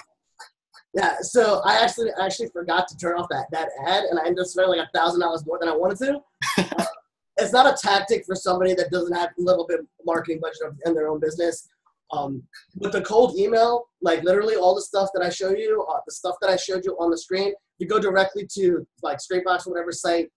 Yeah, so I actually forgot to turn off that ad, and I ended up spending like $1,000 more than I wanted to. It's not a tactic for somebody that doesn't have a little bit of marketing budget in their own business. With the cold email, like literally all the stuff that I show you, the stuff that I showed you on the screen, you go directly to like Scrapebox or whatever site.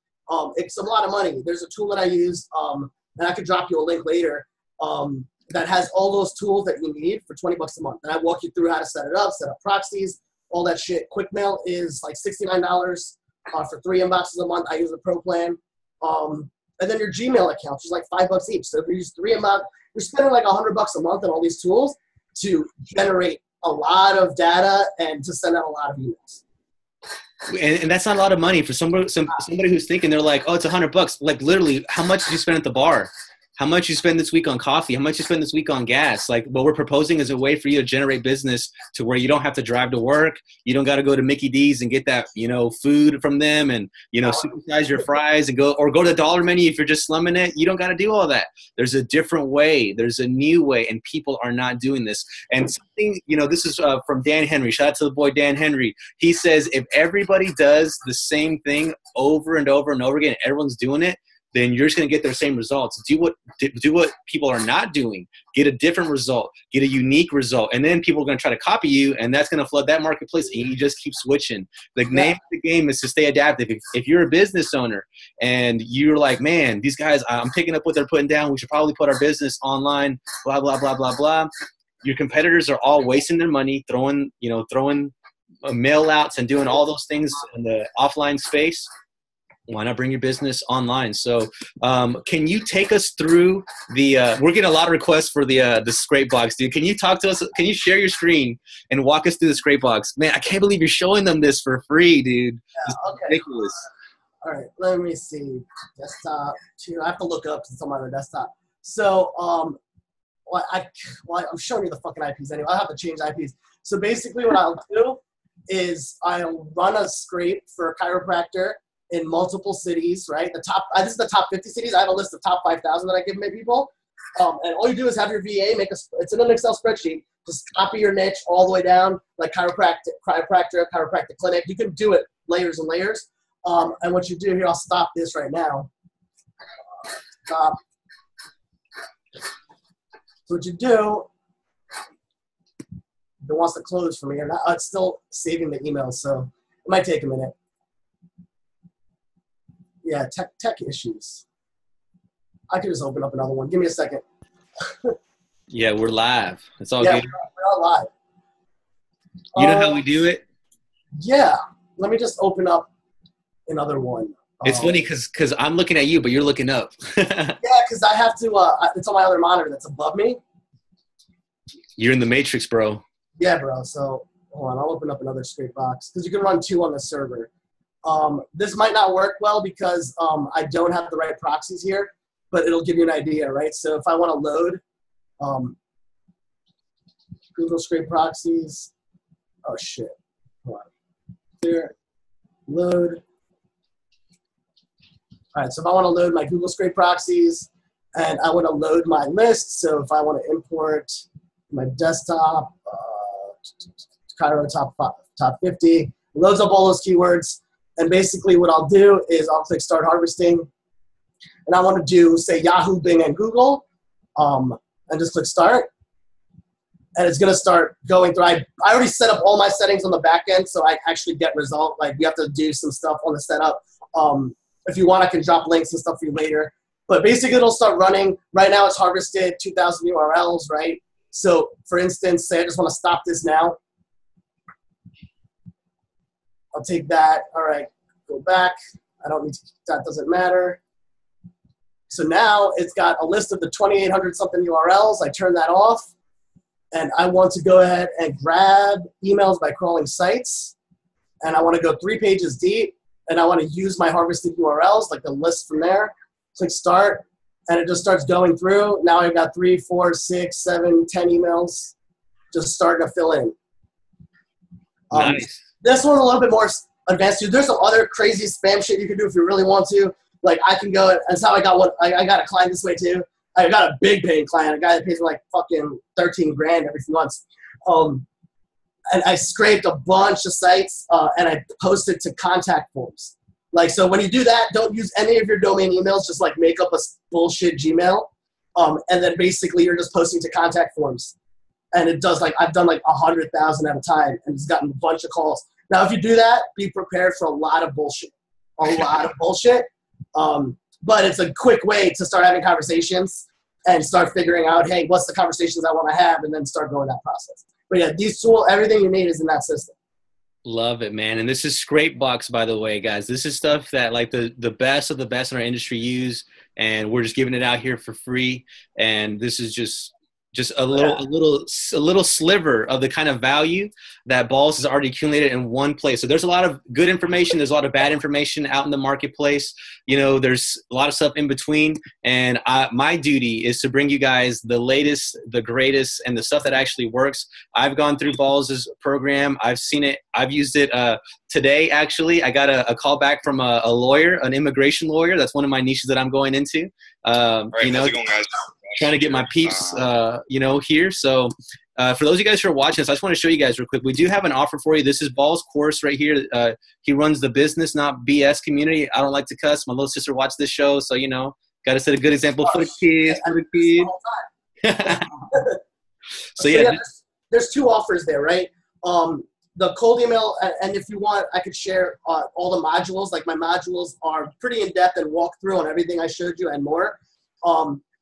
It's a lot of money. There's a tool that I use, and I could drop you a link later, that has all those tools that you need for $20 a month. And I walk you through how to set it up, set up proxies, all that shit. QuickMail is like $69 for 3 inboxes a month. I use the pro plan. And then your Gmail account, which is like $5 each. So if you use 3 inbox, you're spending like $100 a month on all these tools to generate a lot of data and to send out a lot of emails. And that's not a lot of money for somebody who's thinking, they're like, oh, it's $100. Like literally, how much did you spend at the bar? How much you spend this week on coffee? How much you spend this week on gas? Like what we're proposing is a way for you to generate business to where you don't have to drive to work. You don't got to go to Mickey D's and get that, you know, food from them and, you know, supersize your fries and go to the dollar menu if you're just slumming it. You don't got to do all that. There's a different way. There's a new way, and people are not doing this. And something, you know, this is from Dan Henry. Shout out to the boy Dan Henry. He says if everybody does the same thing over and over and over again, everyone's doing it, then you're just going to get their same results. Do what people are not doing. Get a different result. Get a unique result. And then people are going to try to copy you, and that's going to flood that marketplace, and you just keep switching. The name of the game is to stay adaptive. If you're a business owner and you're like, man, these guys, I'm picking up what they're putting down. We should probably put our business online, blah, blah, blah, blah, blah. Your competitors are all wasting their money, throwing mail outs and doing all those things in the offline space. Why not bring your business online? So can you take us through we're getting a lot of requests for the Scrapebox, dude. Can you talk to us? Can you share your screen and walk us through the Scrapebox? Man, I can't believe you're showing them this for free, dude. Yeah, okay. Ridiculous. All right, let me see. Desktop 2. I have to look up since I'm on the desktop. So I'm showing you the fucking IPs anyway. I'll have to change IPs. So basically what I'll do is I'll run a scrape for a chiropractor in multiple cities, right? This is the top 50 cities. I have a list of top 5,000 that I give my people. And all you do is have your VA it's in an Excel spreadsheet. Just copy your niche all the way down, like chiropractic clinic. You can do it layers and layers. And what you do here, I'll stop this right now. Stop. So what you do, it wants to close for me, and it's still saving the email, so it might take a minute. Yeah, tech issues. I can just open up another one. Give me a second. Yeah, we're live. It's all good. We're all live. You know how we do it? Yeah. Let me just open up another one. It's funny because I'm looking at you, but you're looking up. Yeah, because I have to, it's on my other monitor that's above me. You're in the matrix, bro. Yeah, bro. So hold on, I'll open up another Scrapebox because you can run 2 on the server. This might not work well because I don't have the right proxies here, but it'll give you an idea, right? So if I want to load Google Scrape proxies, oh shit, hold on. Here, load. All right, so if I want to load my Google Scrape proxies and I want to load my list, so if I want to import my desktop, Cairo top 50, it loads up all those keywords. And basically what I'll do is I'll click Start Harvesting. And I want to do, say, Yahoo, Bing, and Google. And just click Start. And it's going to start going through. I already set up all my settings on the back end, so I actually get result. Like, you have to do some stuff on the setup. If you want, I can drop links and stuff for you later. But basically, it'll start running. Right now, it's harvested 2,000 URLs, right? So, for instance, say I just want to stop this now. I'll take that. All right, go back. I don't need to, that doesn't matter. So now it's got a list of the 2,800 something URLs. I turn that off. And I want to go ahead and grab emails by crawling sites. And I want to go 3 pages deep. And I want to use my harvested URLs, like the list from there. Click Start. And it just starts going through. Now I've got 3, 4, 6, 7, 10 emails just starting to fill in. Nice. This one's a little bit more advanced too. There's some other crazy spam shit you can do if you really want to. Like I can go, that's how I got one. I got a client this way too. I got a big paying client, a guy that pays me like fucking 13 grand every few months. And I scraped a bunch of sites and I posted to contact forms. Like, so when you do that, don't use any of your domain emails. Just like make up a bullshit Gmail. And then basically you're just posting to contact forms. And it does, like, I've done like 100,000 at a time and it's gotten a bunch of calls. Now, if you do that, be prepared for a lot of bullshit. A lot of bullshit. But it's a quick way to start having conversations and start figuring out, hey, what's the conversations I want to have, and then start going that process. But yeah, these tools, everything you need is in that system. Love it, man. And this is Scrapebox, by the way, guys. This is stuff that like the best of the best in our industry use, and we're just giving it out here for free. And this is just a little sliver of the kind of value that Balls has already accumulated in one place. So there's a lot of good information. There's a lot of bad information out in the marketplace. You know, there's a lot of stuff in between. And my duty is to bring you guys the latest, the greatest, and the stuff that actually works. I've gone through Balls' program. I've seen it. I've used it today, actually. I got a call back from a lawyer, an immigration lawyer. That's one of my niches that I'm going into. All right, you know, how's it going, guys? trying to get my peeps, you know, here. So For those of you guys who are watching this, I just want to show you guys real quick. We do have an offer for you. This is Ball's course right here. He runs the Business Not BS community. I don't like to cuss. My little sister watched this show, so, got to set a good example for the kids. So yeah, there's 2 offers there, right? The cold email, and if you want, I could share all the modules. Like, my modules are pretty in-depth and walk through on everything I showed you and more.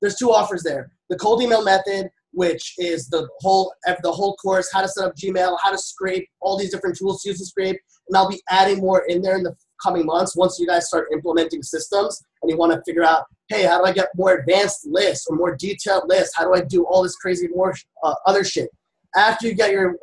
There's 2 offers there. The cold email method, which is the whole course, how to set up Gmail, how to scrape, all these different tools to use to scrape. And I'll be adding more in there in the coming months once you guys start implementing systems and you want to figure out, hey, how do I get more advanced lists or more detailed lists? How do I do all this crazy more other shit? After you get your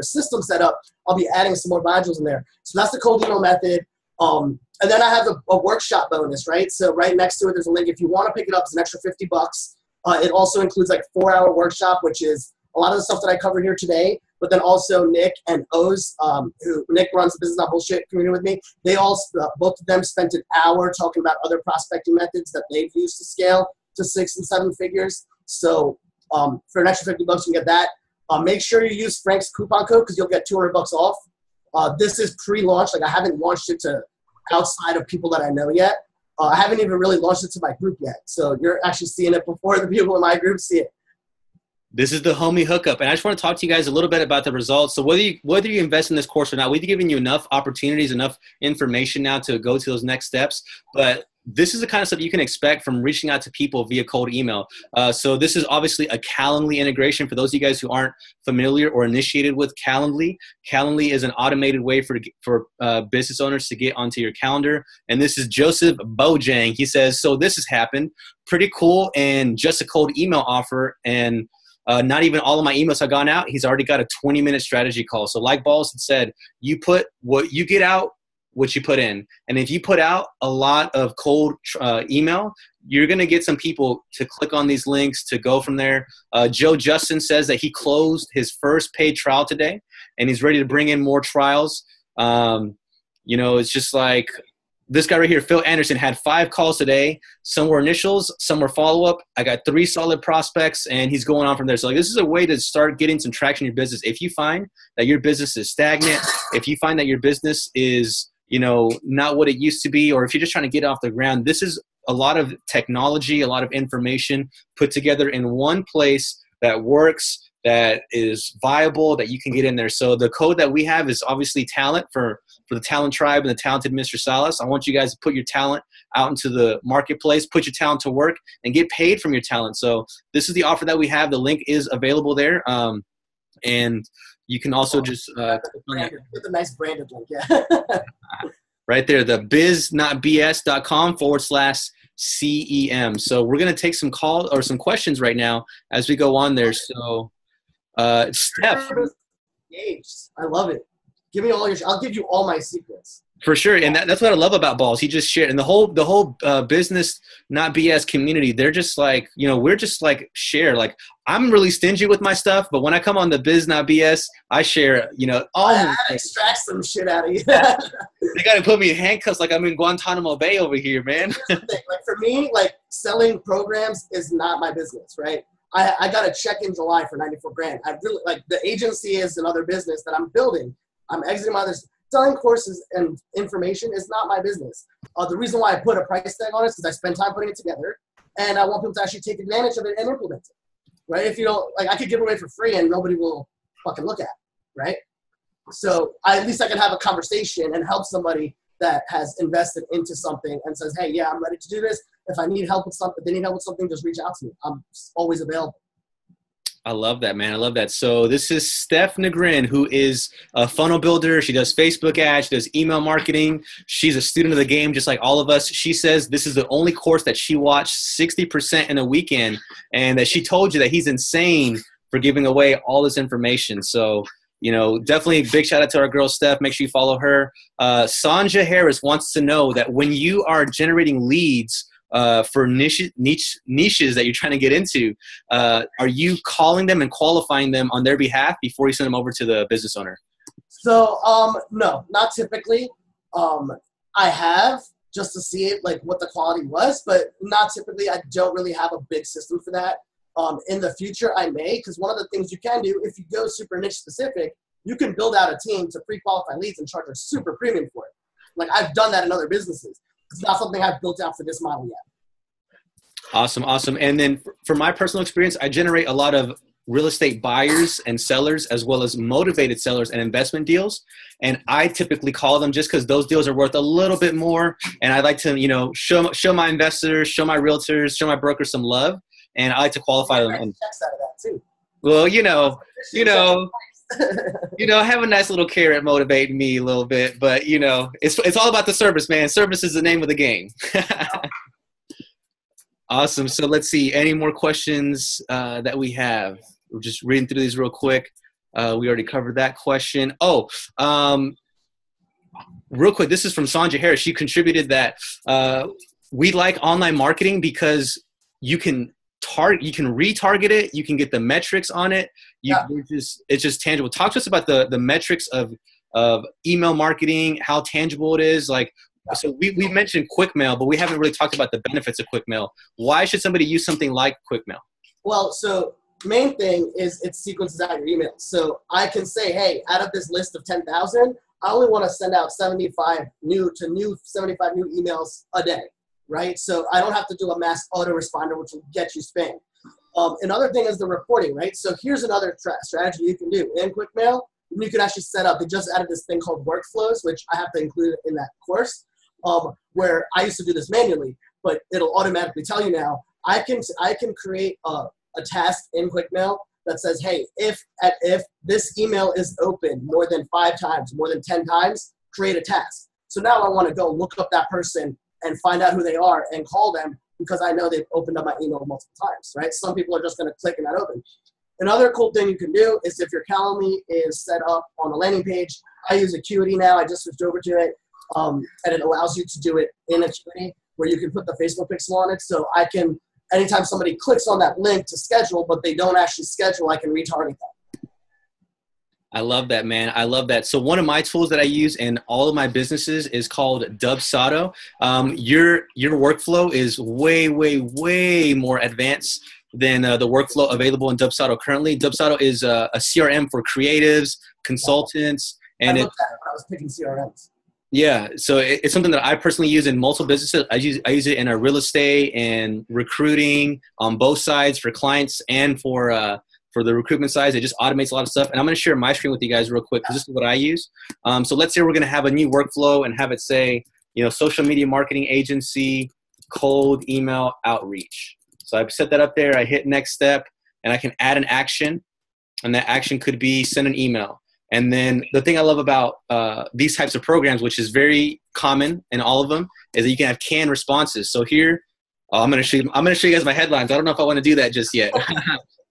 system set up, I'll be adding some more modules in there. So that's the cold email method. And then I have a workshop bonus, right? So right next to it, there's a link. If you want to pick it up, it's an extra $50. It also includes like 4-hour workshop, which is a lot of the stuff that I covered here today. But then also Nick and Oz, who Nick runs the Business Not Bullshit community with me. They all, both of them spent an hour talking about other prospecting methods that they've used to scale to 6 and 7 figures. So for an extra $50, you can get that. Make sure you use Frank's coupon code because you'll get $200 off. This is pre-launch. Like, I haven't launched it to outside of people that I know yet. I haven't even really launched it to my group yet. So you're actually seeing it before the people in my group see it. This is the homie hookup. And I just want to talk to you guys a little bit about the results. So whether you invest in this course or not, we've given you enough opportunities, enough information now to go to those next steps. But this is the kind of stuff you can expect from reaching out to people via cold email. So this is obviously a Calendly integration. For those of you guys who aren't familiar or initiated with Calendly, Calendly is an automated way for business owners to get onto your calendar. And this is Joseph Bojang. He says, so this has happened. Pretty cool. And just a cold email offer. And not even all of my emails have gone out. He's already got a 20-minute strategy call. So like Balls had said, you put what you get out, what you put in. And if you put out a lot of cold email, you're going to get some people to click on these links to go from there. Joe Justin says that he closed his first paid trial today, and he's ready to bring in more trials. It's just like this guy right here, Phil Anderson, had 5 calls today. Some were initials, some were follow-up. I got 3 solid prospects, and he's going on from there. So this is a way to start getting some traction in your business. If you find that your business is stagnant, if you find that your business is not what it used to be, or if you're just trying to get it off the ground, this is a lot of technology, a lot of information put together in one place that works, that is viable, that you can get in there. So the code that we have is obviously talent for the talent tribe and the talented Mr. Salas. I want you guys to put your talent out into the marketplace, put your talent to work, and get paid from your talent. So this is the offer that we have. The link is available there. And you can also just with a nice branded link, yeah. Right there, the biznotbs.com/CEM. So we're going to take some calls or some questions right now as we go on there. So Steph. I love it. Give me all your, I'll give you all my secrets. For sure. And that's what I love about Balls. He just shared, and the whole Business Not BS community, they're just like, we're just like share. Like, I'm really stingy with my stuff, but when I come on the Biz Not BS, I share, I extract some shit out of you. They got to put me in handcuffs like I'm in Guantanamo Bay over here, man. Here's the thing. Like, for me, like, selling programs is not my business, right? I got a check in July for $94,000. I really, like, the agency is another business that I'm building. I'm exiting my other. Selling courses and information is not my business. The reason why I put a price tag on it is because I spend time putting it together, and I want people to actually take advantage of it and implement it, right? If you don't, like, I could give it away for free and nobody will fucking look at it, right? So at least I can have a conversation and help somebody that has invested into something and says, hey, yeah, I'm ready to do this. If I need help with something, if they need help with something, just reach out to me. I'm always available. I love that, man. I love that. So this is Steph Negrin, who is a funnel builder. She does Facebook ads. She does email marketing. She's a student of the game, just like all of us. She says this is the only course that she watched 60% in a weekend, and that she told you that he's insane for giving away all this information. So, definitely big shout out to our girl, Steph. Make sure you follow her. Sanja Harris wants to know that when you are generating leads for niches that you're trying to get into, are you calling them and qualifying them on their behalf before you send them over to the business owner? So, no, not typically. I have, just to see it, like, what the quality was, but not typically. I don't really have a big system for that. In the future, I may, because one of the things you can do, if you go super niche specific, you can build out a team to pre-qualify leads and charge a super premium for it. Like I've done that in other businesses. It's not something I've built out for this model yet. Awesome. Awesome. And then for my personal experience, I generate a lot of real estate buyers and sellers, as well as motivated sellers and investment deals. And I typically call them just because those deals are worth a little bit more. And I like to, you know, show my investors, show my realtors, show my brokers some love. And I like to qualify them. And, checks out of that too. well, have a nice little carrot motivating me a little bit, but it's all about the service, man. Service is the name of the game. Awesome. So let's see. Any more questions that we have? We're just reading through these real quick. We already covered that question. Real quick. This is from Sandra Harris. She contributed that we like online marketing because you can retarget it. You can get the metrics on it. It's just tangible. Talk to us about the metrics of email marketing, how tangible it is. So we mentioned quick mail, but we haven't really talked about the benefits of quick mail. Why should somebody use something like quick mail? Well, so main thing is it sequences out your emails. So I can say, hey, out of this list of 10,000, I only want to send out 75 new emails a day. Right? So I don't have to do a mass autoresponder, which will get you spam. Another thing is the reporting, right? So here's another strategy you can do. In QuickMail, you can actually set up, they just added this thing called workflows, which I have to include in that course, where I used to do this manually, but it'll automatically tell you now. I can create a task in QuickMail that says, hey, if this email is open more than 5 times, more than 10 times, create a task. So now I want to go look up that person and find out who they are and call them because I know they've opened up my email multiple times, right? Some people are just going to click and not open. Another cool thing you can do is if your Calendly is set up on a landing page, I use Acuity now. I just switched over to it, and it allows you to do it in Acuity where you can put the Facebook pixel on it. So I can, anytime somebody clicks on that link to schedule, but they don't actually schedule, I can retarget them. I love that, man. I love that. So one of my tools that I use in all of my businesses is called Dubsado. Your workflow is way, way, way more advanced than the workflow available in Dubsado currently. Dubsado is a CRM for creatives, consultants, and I looked at it when I was picking CRMs. Yeah, so it's something that I personally use in multiple businesses. I use it in our real estate and recruiting on both sides for clients and for the recruitment side. It just automates a lot of stuff. And I'm going to share my screen with you guys real quick because this is what I use. So let's say we're going to have a new workflow and have it say, social media marketing agency, cold email outreach. So I've set that up there. I hit next step and I can add an action. And that action could be send an email. And then the thing I love about these types of programs, which is very common in all of them, is that you can have canned responses. So here, I'm going to show you guys my headlines. I don't know if I want to do that just yet.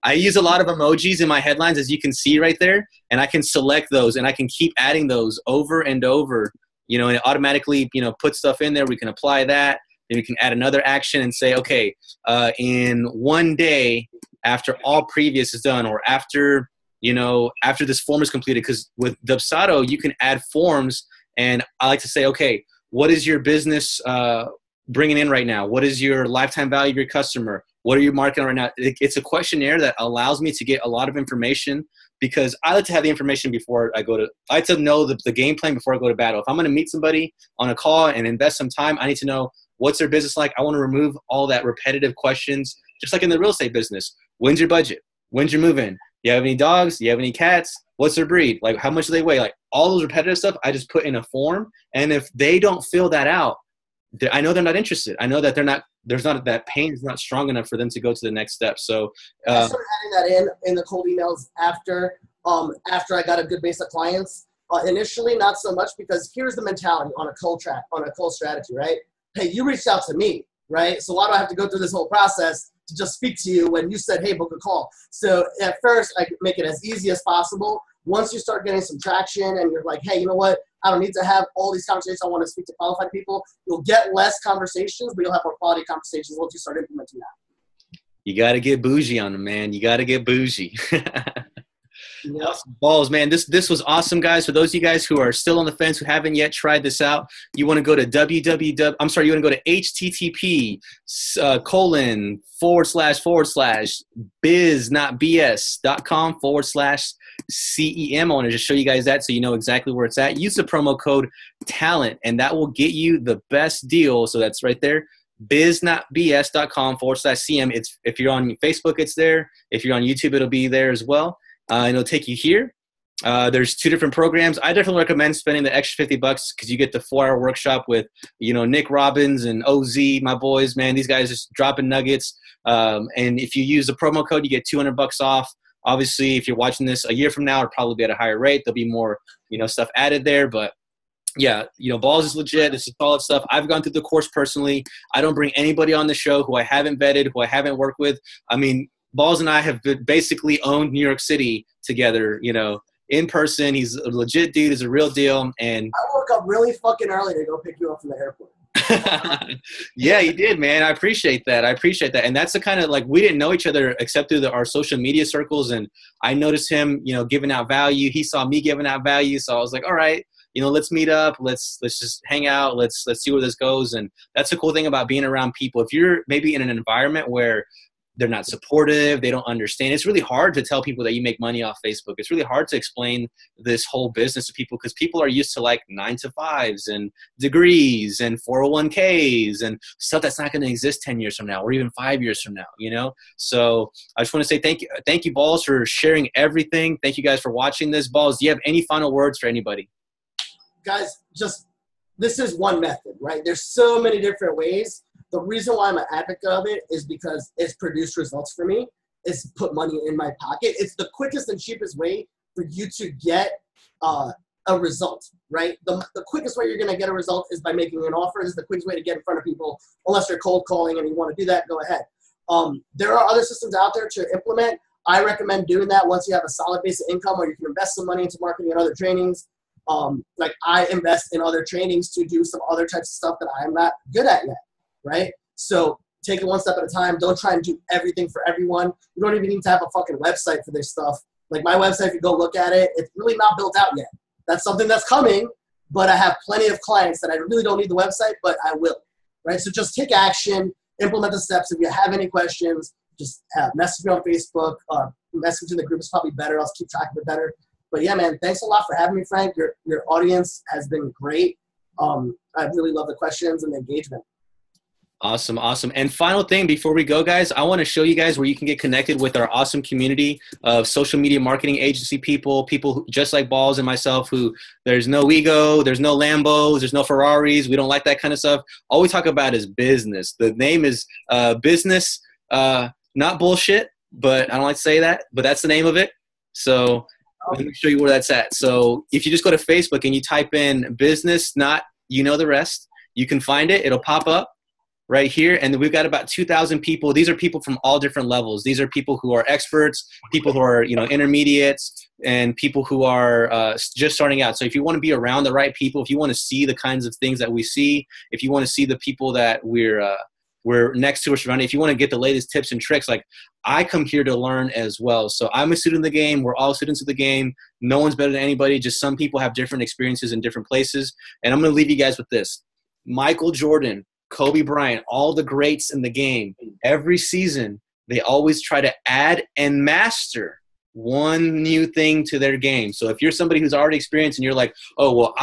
I use a lot of emojis in my headlines, as you can see right there, and I can select those, and I can keep adding those over and over, and it automatically, puts stuff in there. We can apply that. Then we can add another action and say, okay, in one day after all previous is done, or after this form is completed, because with Dubsado, you can add forms, and I like to say, okay, what is your business bringing in right now? What is your lifetime value of your customer? What are you marketing right now? It's a questionnaire that allows me to get a lot of information, because I like to have the information before I like to know the game plan before I go to battle. If I'm going to meet somebody on a call and invest some time, I need to know what's their business like. I want to remove all that repetitive questions, just like in the real estate business. When's your budget? When's your move-in? Do you have any dogs? Do you have any cats? What's their breed? Like, how much do they weigh? Like, all those repetitive stuff, I just put in a form. And if they don't fill that out, I know they're not interested. I know that that pain is not strong enough for them to go to the next step. So I started adding that in the cold emails after I got a good base of clients. Initially, not so much, because here's the mentality on a cold strategy, right? Hey, you reached out to me, right? So why do I have to go through this whole process to just speak to you when you said, hey, book a call? So at first, I make it as easy as possible. Once you start getting some traction and you're like, hey, you know what? I don't need to have all these conversations. I want to speak to qualified people. You'll get less conversations, but you'll have more quality conversations once you start implementing that. You got to get bougie on them, man. You got to get bougie. Yeah. Awesome. Balls, man. This was awesome, guys. For those of you guys who are still on the fence, who haven't yet tried this out, you want to go to you want to go to http // not bs.com/CEM. I want to just show you guys that so you know exactly where it's at. Use the promo code TALENT, and that will get you the best deal. So that's right there. biznotbs.com/CM. It's, if you're on Facebook, it's there. If you're on YouTube, it'll be there as well. And it'll take you here. There's 2 different programs. I definitely recommend spending the extra $50 because you get the 4-hour workshop with, Nick Robbins and OZ, my boys, man. These guys just dropping nuggets. And if you use the promo code, you get $200 off. Obviously, if you're watching this a year from now, it'll probably be at a higher rate. There'll be more, stuff added there. But yeah, Balls is legit. This is solid stuff. I've gone through the course personally. I don't bring anybody on the show who I haven't vetted, who I haven't worked with. I mean, Balls and I have basically owned New York City together, in person. He's a legit dude. He's a real deal. And I woke up really fucking early to go pick you up from the airport. Yeah, you did, man. I appreciate that. And that's the kind of, like, we didn't know each other except through our social media circles. And I noticed him, giving out value. He saw me giving out value. So I was like, all right, let's meet up. Let's just hang out. Let's see where this goes. And that's the cool thing about being around people. If you're maybe in an environment where they're not supportive, they don't understand, it's really hard to tell people that you make money off Facebook. It's really hard to explain this whole business to people because people are used to like 9-to-5s and degrees and 401ks and stuff that's not going to exist 10 years from now or even 5 years from now, So I just want to say thank you, Balls, for sharing everything. Thank you guys for watching this. Balls, do you have any final words for anybody? Guys, this is one method, right? There's so many different ways. The reason why I'm an advocate of it is because it's produced results for me. It's put money in my pocket. It's the quickest and cheapest way for you to get a result, right? The quickest way you're going to get a result is by making an offer. This is the quickest way to get in front of people. Unless you're cold calling and you want to do that, go ahead. There are other systems out there to implement. I recommend doing that once you have a solid base of income where you can invest some money into marketing and other trainings. Like I invest in other trainings to do some other types of stuff that I'm not good at yet. Right? So take it one step at a time. Don't try and do everything for everyone. You don't even need to have a fucking website for this stuff. Like my website, if you go look at it, it's really not built out yet. That's something that's coming, but I have plenty of clients that I really don't need the website, but I will. Right? So just take action, implement the steps. If you have any questions, just message me on Facebook. Message in the group is probably better. I'll keep track of it better. But yeah, man, thanks a lot for having me, Frank. Your audience has been great. I really love the questions and the engagement. Awesome. And final thing before we go, guys, I want to show you guys where you can get connected with our awesome community of social media marketing agency people who, just like Balls and myself, who there's no ego, there's no Lambos, there's no Ferraris. We don't like that kind of stuff. All we talk about is business. The name is business, not bullshit, but I don't like to say that, but that's the name of it. So let me show you where that's at. So if you just go to Facebook and you type in business, not the rest, you can find it. It'll pop up right here. And we've got about 2,000 people. These are people from all different levels. These are people who are experts, people who are, intermediates, and people who are just starting out. So if you want to be around the right people, if you want to see the kinds of things that we see, if you want to see the people that we're next to or surrounded, if you want to get the latest tips and tricks, like I come here to learn as well. So I'm a student of the game. We're all students of the game. No one's better than anybody. Just some people have different experiences in different places. And I'm going to leave you guys with this. Michael Jordan, Kobe Bryant, all the greats in the game, every season, they always try to add and master one new thing to their game. So if you're somebody who's already experienced and you're like, oh, well,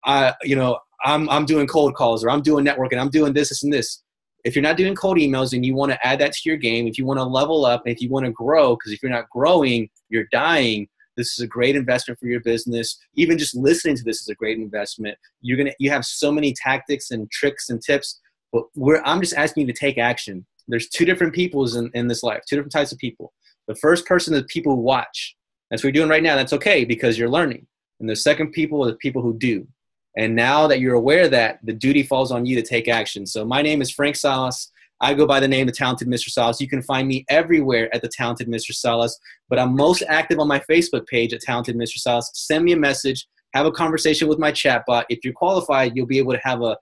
I'm doing cold calls, or I'm doing networking, I'm doing this, and this. If you're not doing cold emails and you want to add that to your game, if you want to level up, and if you want to grow, because if you're not growing, you're dying. This is a great investment for your business. Even just listening to this is a great investment. You have so many tactics and tricks and tips, but I'm just asking you to take action. There's 2 different peoples in this life, 2 different types of people. The first person is people who watch. That's what you're doing right now. That's okay because you're learning. And the second people are the people who do. And now that you're aware of that, the duty falls on you to take action. So my name is Frank Salas. I go by the name of Talented Mr. Salas. You can find me everywhere at the Talented Mr. Salas, but I'm most active on my Facebook page at Talented Mr. Salas. Send me a message, have a conversation with my chatbot. If you're qualified, you'll be able to have a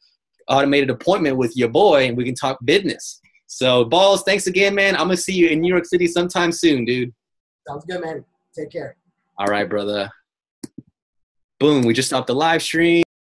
automated appointment with your boy, and we can talk business. So, Balls, thanks again, man. I'm going to see you in New York City sometime soon, dude. Sounds good, man. Take care. All right, brother. Boom. We just stopped the live stream.